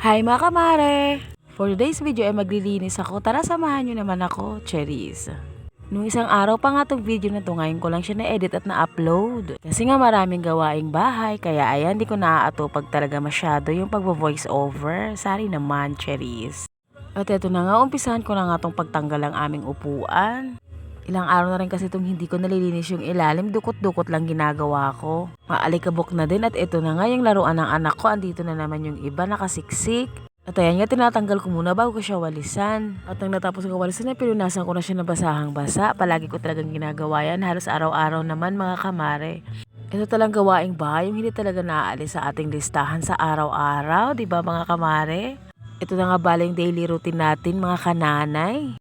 Hi mga kamare! For today's video ay maglilinis ako. Tara samahan nyo naman ako, cherries. Nung isang araw pa nga tong video na to, ngayon ko lang siya na-edit at na-upload. Kasi nga maraming gawaing bahay, kaya ayan, di ko naaato pag talaga masyado yung pagvo-voice over. Sorry naman, cherries. At eto na nga, umpisahan ko na nga tong pagtanggal ang aming upuan. Ilang araw na rin kasi itong hindi ko nalilinis yung ilalim, dukot-dukot lang ginagawa ko. Maalikabok na din at ito na nga yung laruan ng anak ko, andito na naman yung iba nakasiksik. At ayan nga, tinatanggal ko muna bago ko siya walisan. At nang natapos ko walisan, pinunasan ko na siya ng basahang basa. Palagi ko talagang ginagawa yan, halos araw-araw naman mga kamare. Ito talang gawaing bahay, yung hindi talaga naaalis sa ating listahan sa araw-araw, di ba mga kamare? Ito na nga baling daily routine natin mga kananay.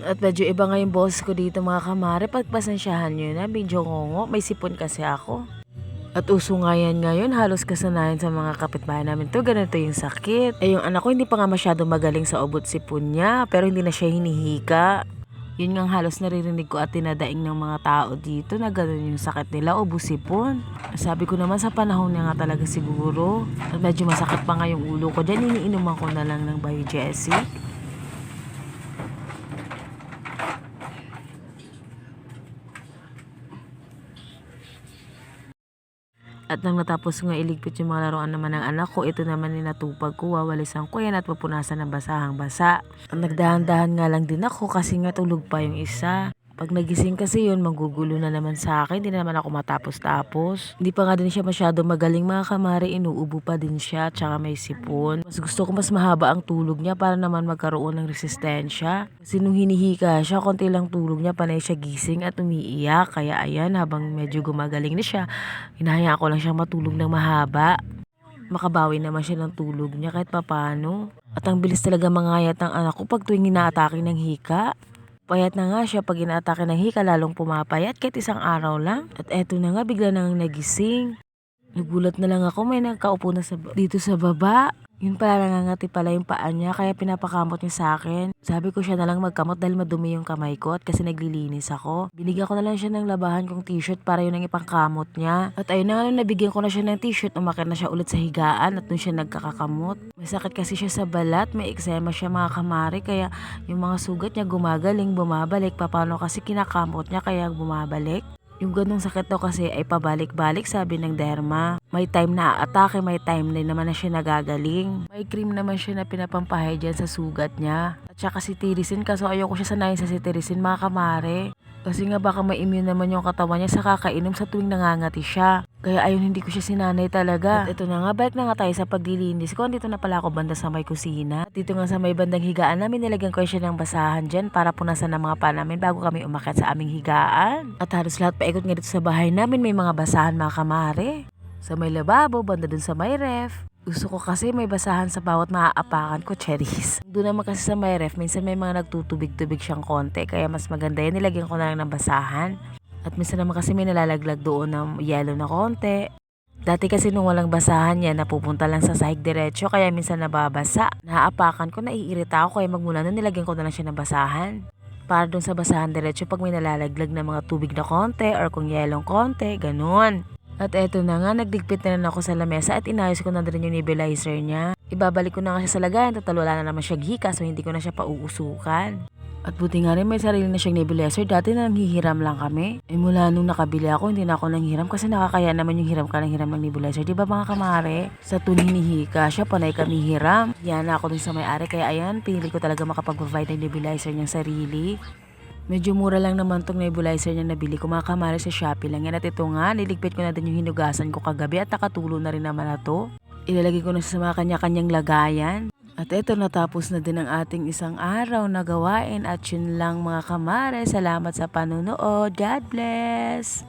At medyo iba nga yung boss ko dito mga kamare, pagpasensyahan nyo na, medyo ngongo, may sipon kasi ako. At uso nga yan ngayon, halos kasanayan sa mga kapitbahay namin to, ganito yung sakit. Eh yung anak ko hindi pa nga masyado magaling sa ubot sipon niya, pero hindi na siya hinihika. Yun nga halos naririnig ko at tinadaing ng mga tao dito na gano'n yung sakit nila, ubos sipon. Sabi ko naman sa panahon niya nga talaga siguro. At medyo masakit pa nga yung ulo ko dyan, iniinuman ko na lang ng Biogesic. At nang natapos nga iligpit yung mga laruan naman ng anak ko, ito naman ninatupag ko, wawalisan ko yan at pupunasan ng basahang basa. Nagdahan-dahan nga lang din ako kasi nga tulog pa yung isa. Pag nagising kasi yun, magugulo na naman sa akin, hindi na naman ako matapos-tapos. Hindi pa nga din siya masyado magaling mga kamari, inuubo pa din siya, tsaka may sipon. Mas gusto ko mas mahaba ang tulog niya para naman magkaroon ng resistensya. Kasi nung hinihika siya, konti lang tulog niya, panay siya gising at umiiyak. Kaya ayan, habang medyo gumagaling na siya, hinahayaan ko lang siyang matulog ng mahaba. Makabawi naman siya ng tulog niya kahit papano. At ang bilis talaga mangayat ng anak ko pag tuwing inaatake ng hika. Payat na nga siya pag inaatake ng hika, lalong pumapayat kahit isang araw lang. At eto na nga, bigla nang nagising. Nagulat na lang ako, may nagkaupo na dito sa baba. Yun pala, nangangati pala yung paa niya, kaya pinapakamot niya sa akin. Sabi ko siya na lang magkamot dahil madumi yung kamay ko at kasi naglilinis ako. Binigyan ko na lang siya ng labahan kong t-shirt para yun ang ipangkamot niya. At ayun na nga, nung nabigyan ko na siya ng t-shirt, umakit na siya ulit sa higaan at dun siya nagkakakamot. May sakit kasi siya sa balat, may eksema siya mga kamari, kaya yung mga sugat niya gumagaling, bumabalik. Paano kasi kinakamot niya kaya bumabalik? Yung ganong sakit daw kasi ay pabalik-balik, sabi ng derma. May time na atake, may time na naman na siya nagagaling. May cream naman siya na pinapampahay dyan sa sugat niya. At saka si Tirisin, kaso ayoko siya sanayin sa si Tirisin mga kamare. Kasi nga baka ma-immune naman yung katawan niya sa kakainom sa tuwing nangangati siya. Kaya ayun, hindi ko siya sinanay talaga. At ito na nga, balik na nga tayo sa paglilinis ko. Dito na pala ako banda sa may kusina. At dito nga sa may bandang higaan namin, nilagyan ko siya ng basahan dyan para punasan ng mga paa namin bago kami umakyat sa aming higaan. At halos lahat paikot nga dito sa bahay namin, may mga basahan mga kamare. Sa may lababo, banda dun sa may ref. Gusto ko kasi may basahan sa bawat maaapakan ko, cherries. Doon naman kasi sa may ref, minsan may mga nagtutubig-tubig siyang konti, kaya mas maganda yan, nilagyan ko na lang ng basahan. At minsan naman kasi may nalalaglag doon ng yellow na konti. Dati kasi nung walang basahan yan, napupunta lang sa sahig diretso, kaya minsan nababasa. Naaapakan ko, naiirita ako, kaya magmula na nilagyan ko na lang siya ng basahan. Para dun sa basahan diretso, pag may nalalaglag na mga tubig na konti or kung yellow konti, ganun. At eto na nga, nagligpit na rin ako sa lamesa at inayos ko na rin yung nebulizer niya. Ibabalik ko na nga siya sa lagayan, total wala na naman siya hika, so hindi ko na siya pauusukan. At buti nga rin may sarili na siyang nebulizer, dati na nanghihiram lang kami. Eh mula nung nakabili ako, hindi na ako nanghiram kasi nakakaya naman yung hiram ka ng hiram ng nebulizer. Diba mga kamare? Sa tuwing hinihika siya, panay kami hiram. Yan na ako dun sa may-ari, kaya ayan, pinili ko talaga makapag-provide ng nebulizer niyang sarili. Medyo mura lang naman tong nebulizer niya nabili ko mga kamare, sa Shopee lang yan. At ito nga, niligpit ko na din yung hinugasan ko kagabi at nakatulo na rin naman na to. Ilalagay ko na sa mga kanya-kanyang lagayan. At ito, natapos na din ang ating isang araw na gawain. At yun lang mga kamare, salamat sa panunood. God bless!